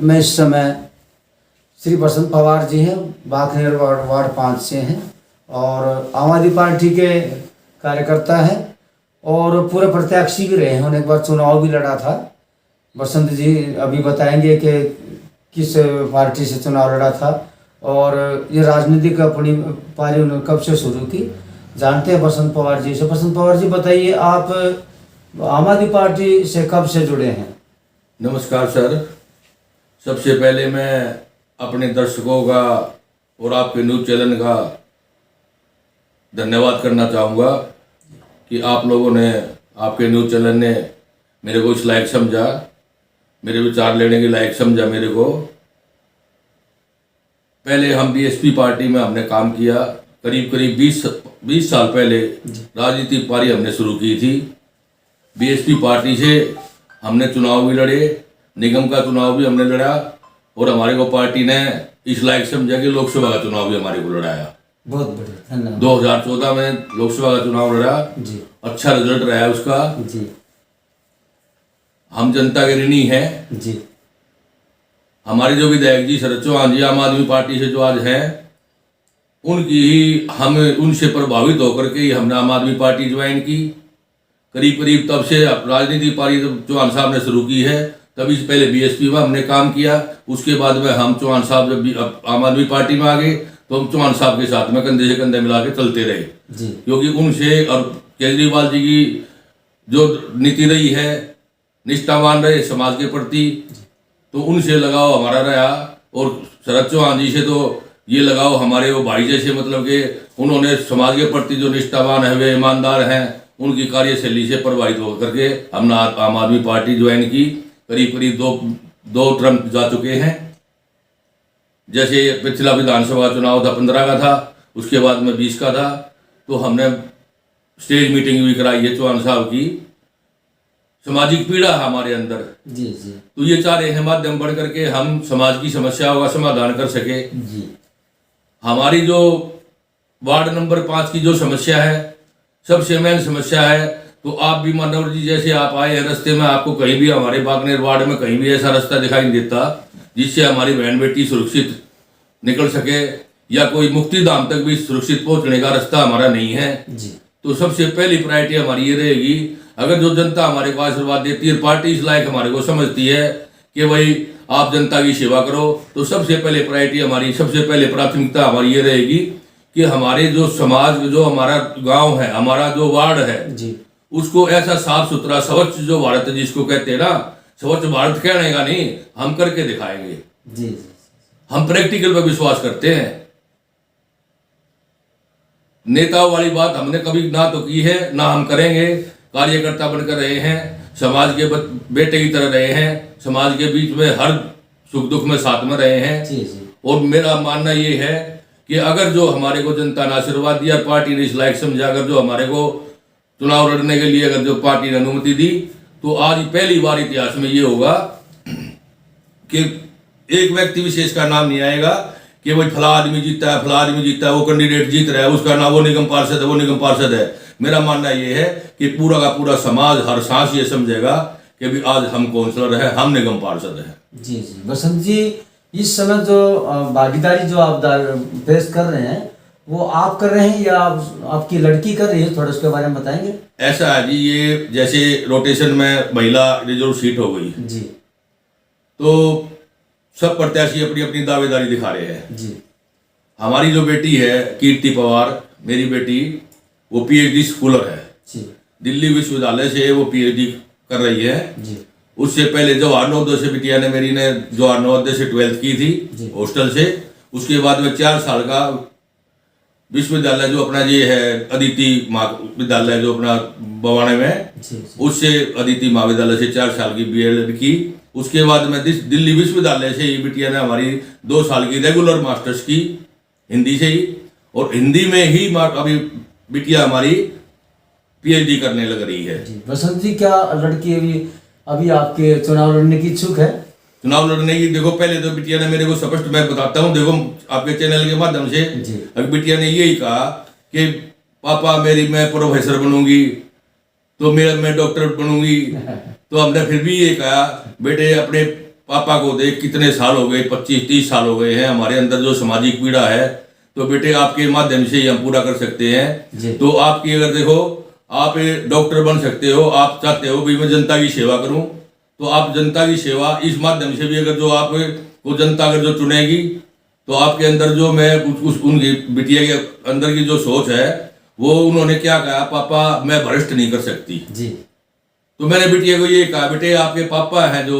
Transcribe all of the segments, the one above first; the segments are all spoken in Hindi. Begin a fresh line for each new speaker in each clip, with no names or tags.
में इस समय श्री बसंत पवार जी हैं, बाखनेर वार्ड 5 से हैं और आम आदमी पार्टी के कार्यकर्ता हैं और पूरे प्रत्याशी भी रहे हैं। उन्होंने एक बार चुनाव भी लड़ा था। बसंत जी अभी बताएंगे कि किस पार्टी से चुनाव लड़ा था और ये राजनीतिक अपनी पारी उन्होंने कब से शुरू की, जानते हैं बसंत पवार जी से। बसंत पवार जी बताइए, आप आम आदमी पार्टी से कब से जुड़े हैं?
नमस्कार सर। सबसे पहले मैं अपने दर्शकों का और आपके न्यूज़ चैनल का धन्यवाद करना चाहूँगा कि आप लोगों ने, आपके न्यूज़ चैनल ने मेरे को इस लायक समझा, मेरे विचार लेने के लायक समझा मेरे को। पहले हम बीएसपी पार्टी में हमने काम किया, करीब 20 साल पहले राजनीतिक पारी हमने शुरू की थी। बीएसपी पार्टी से हमने चुनाव भी लड़े, निगम का चुनाव भी हमने लड़ा और हमारे को पार्टी ने इस लायक समझा कि लोकसभा का चुनाव भी हमारे को लड़ाया।
बहुत बढ़िया, धन्यवाद।
2014 में लोकसभा का चुनाव लड़ा
जी,
अच्छा रिजल्ट रहा है उसका।
जी,
हम जनता के ऋणी हैं।
जी,
हमारे जो विधायक जी शरद चौहान जी आम आदमी पार्टी से जो आज हैं, उनकी ही हम उनसे प्रभावित होकर के ही हमने आम आदमी पार्टी ज्वाइन की। करीब तब से राजनीतिक पार्टी जब चौहान साहब ने शुरू की है, तभी से पहले बीएसपी में हमने काम किया। उसके बाद में हम चौहान साहब जब आम आदमी पार्टी में आ गए तो हम चौहान साहब के साथ में कंधे से कंधे मिला के चलते रहे, क्योंकि उनसे और केजरीवाल जी की जो नीति रही है, निष्ठावान रहे समाज के प्रति, तो उनसे लगाव हमारा रहा। और शरद चौहान जी से तो ये लगाव हमारे वो भाई जैसे, मतलब कि उन्होंने समाज के प्रति जो निष्ठावान है, वे ईमानदार हैं, उनकी कार्यशैली से प्रभावित होकर के हमने आम आदमी पार्टी ज्वाइन की। करीब दो टर्म जा चुके हैं। जैसे पिछला विधानसभा चुनाव था 15 का था, उसके बाद में 20 का था, तो हमने स्टेज मीटिंग भी कराई है चौहान साहब की। सामाजिक पीड़ा है हमारे अंदर,
जी, जी,
तो ये चाह रहे हैं माध्यम बढ़ करके हम समाज की समस्याओं का समाधान कर सके।
जी,
हमारी जो वार्ड नंबर 5 की जो समस्या है, सबसे मेन समस्या है, तो आप भी मनोहर जी जैसे आप आए हैं रास्ते में, आपको कहीं भी हमारे बागनेर वार्ड में कहीं भी ऐसा रास्ता दिखाई नहीं देता जिससे हमारी बहन बेटी सुरक्षित निकल सके, या कोई मुक्ति धाम तक भी सुरक्षित पहुंचने का रास्ता हमारा नहीं है।
जी,
तो सबसे पहली प्रायोरिटी हमारी ये रहेगी, अगर जो जनता हमारे को आशीर्वाद देती है, पार्टी इस लायक हमारे को समझती है कि भाई आप जनता की सेवा करो, तो सबसे पहले प्रायोरिटी हमारी, सबसे पहले प्राथमिकता हमारी ये रहेगी कि हमारे जो समाज, जो हमारा गांव है, हमारा जो वार्ड है,
जी,
उसको ऐसा साफ सुथरा स्वच्छ जो भारत जिसको कहते हैं ना, स्वच्छ भारत कहने का नहीं, हम करके दिखाएंगे।
जी,
हम प्रैक्टिकल पर विश्वास करते हैं। नेताओं वाली बात हमने कभी ना तो की है, ना हम करेंगे। कार्यकर्ता बनकर रहे हैं, समाज के बेटे की तरह रहे हैं, समाज के बीच में हर सुख दुख में साथ में रहे हैं।
जी, जी,
और मेरा मानना ये है कि अगर जो हमारे को जनता ने आशीर्वाद दिया, पार्टी ने इस लायक समझा, अगर जो हमारे को चुनाव लड़ने के लिए अगर जो पार्टी ने अनुमति दी, तो आज पहली बार इतिहास में ये होगा कि एक व्यक्ति विशेष का नाम नहीं आएगा कि भाई फला आदमी जीता है, फला आदमी जीता है, वो कैंडिडेट जीत रहा है, उसका नाम वो निगम पार्षद है, वो निगम पार्षद है। मेरा मानना ये है कि पूरा का पूरा समाज हर सांस ये समझेगा कि भी आज हम काउंसलर है, हम निगम पार्षद है।
जी, जी। बसंत जी, इस समय जो भागीदारी जो आप पेश कर रहे हैं, वो आप कर रहे हैं या आपकी लड़की कर रही है? थोड़ा उसके बारे में बताएंगे।
ऐसा है जी, ये जैसे रोटेशन में महिला रिजर्व सीट हो गई
जी,
तो सब प्रत्याशी अपनी अपनी दावेदारी दिखा रहे हैं।
जी,
हमारी जो बेटी है कीर्ति पवार, मेरी बेटी, वो पीएचडी स्कॉलर है,
जी,
दिल्ली विश्वविद्यालय से वो पीएचडी कर रही है।
जी,
उससे पहले जवाहर नवोदय से बिटिया ने मेरी ने जवाहर नवोदय से 12th की
जी।
थी हॉस्टल से। उसके बाद में 4 साल का विश्वविद्यालय जो अपना ये है अदिति विद्यालय जो अपना बवाने में,
जी, जी,
उससे अदिति महाविद्यालय से 4 साल की बीएड की। उसके बाद में दिल्ली विश्वविद्यालय से ही बिटिया ने हमारी 2 साल की रेगुलर मास्टर्स की हिंदी से ही, और हिंदी में ही अभी बिटिया हमारी पीएचडी करने लग रही है।
जी। बसंत जी, क्या लड़की अभी आपके चुनाव लड़ने की इच्छुक है?
चुनाव लड़ने की, देखो पहले तो बिटिया ने मेरे को स्पष्ट, मैं बताता हूँ, देखो आपके चैनल के माध्यम से, अभी बिटिया ने यही कहा कि पापा मैं प्रोफेसर बनूंगी, तो मैं डॉक्टर बनूंगी। तो हमने फिर भी ये कहा, बेटे अपने पापा को देख कितने साल हो गए, 25-30 साल हो गए हैं, हमारे अंदर जो सामाजिक पीड़ा है तो बेटे आपके माध्यम से ही हम पूरा कर सकते हैं। तो आपकी अगर देखो, आप डॉक्टर बन सकते हो, आप चाहते हो भाई मैं जनता की सेवा करूं, तो आप जनता की सेवा इस माध्यम से भी अगर जो आप को जनता अगर जो चुनेगी तो आपके अंदर जो मैं उनकी बिटिया के अंदर की जो सोच है वो उन्होंने क्या कहा, पापा मैं भ्रष्ट नहीं कर सकती
जी।
तो मैंने बिटिया को ये कहा, बेटे आपके पापा हैं जो,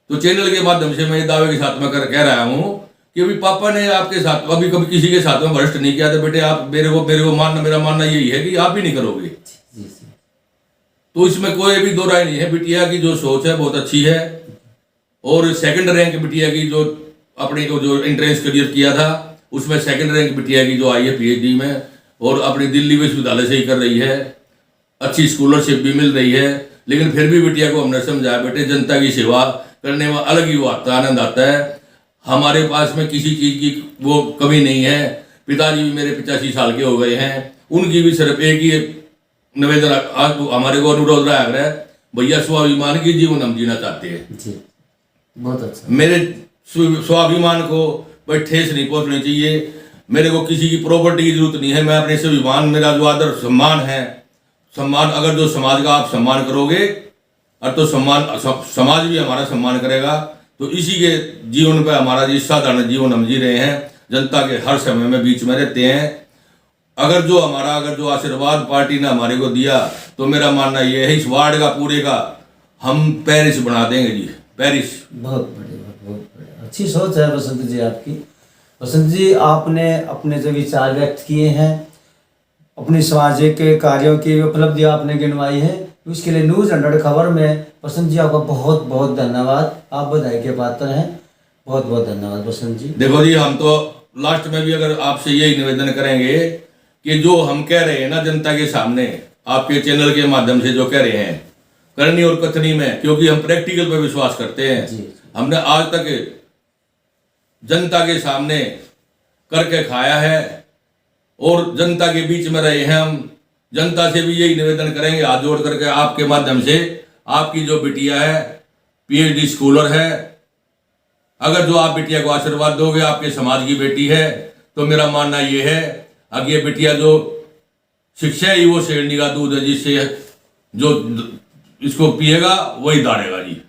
तो चैनल के माध्यम से मैं दावे के साथ में कह रहा हूँ कि अभी पापा ने आपके साथ अभी कभी किसी के साथ में भ्रष्ट नहीं किया, तो बेटे आप मेरे को मानना, मेरा मानना यही है कि आप भी नहीं करोगे। तो इसमें कोई भी दो राय नहीं है। बिटिया की जो सोच है बहुत अच्छी है, और सेकंड रैंक बिटिया की जो अपनी को जो एंट्रेंस क्लियर किया था उसमें सेकंड रैंक बिटिया की जो आई है पीएचडी में, और अपनी दिल्ली विश्वविद्यालय से ही कर रही है, अच्छी स्कॉलरशिप भी मिल रही है। लेकिन फिर भी बिटिया को हमने समझाया, बेटे जनता की सेवा करने में अलग ही वो आता आनंद आता है। हमारे पास में किसी चीज़ की वो कमी नहीं है। पिताजी भी मेरे 85 साल के हो गए हैं, उनकी भी सिर्फ एक ही निवेदन आज हमारे को अनुरोध रहा है, भैया स्वाभिमान की जीवन हम जीना चाहते हैं
जी। बहुत अच्छा।
मेरे स्वाभिमान को कोई ठेस नहीं पहुंचनी चाहिए। मेरे को किसी की प्रॉपर्टी की जरूरत नहीं है। मैं अपने स्वाभिमान, मेरा जो आदर सम्मान है, सम्मान अगर जो समाज का आप सम्मान करोगे और तो समाज भी हमारा सम्मान करेगा। तो इसी के जीवन पे हमारा जिस साधारण जीवन हम जी रहे हैं, जनता के हर समय में बीच में रहते हैं। अगर जो आशीर्वाद पार्टी ने हमारे को दिया तो मेरा मानना ये है इस वार्ड का पूरे का हम पेरिस बना देंगे जी, पेरिस।
बहुत बढ़िया, अच्छी सोच है बसंत जी आपकी। बसंत जी, आपने अपने जो विचार व्यक्त किए हैं, अपनी सामाजिक कार्यों की उपलब्धि आपने गिनवाई है, उसके लिए न्यूज़ 100 खबर में बसंत जी आपका बहुत बहुत धन्यवाद। आप बधाई के पात्र हैं। बहुत बहुत धन्यवाद बसंत जी।
देखो जी, हम तो लास्ट में भी अगर आपसे यही निवेदन करेंगे कि जो हम कह रहे हैं ना जनता के सामने, आपके चैनल के माध्यम से जो कह रहे हैं करनी और कथनी में, क्योंकि हम प्रैक्टिकल पे विश्वास करते हैं
जी।
हमने आज तक जनता के सामने करके खाया है और जनता के बीच में रहे हैं। हम जनता से भी यही निवेदन करेंगे हाथ जोड़ करके आपके माध्यम से, आपकी जो बिटिया है पीएचडी स्कॉलर है, अगर जो आप बिटिया को आशीर्वाद दोगे, आपके समाज की बेटी है, तो मेरा मानना ये है आगे बिटिया जो शिक्षा ही वो शेरनी का दूध है, जिससे जो इसको पिएगा वही दाड़ेगा जी।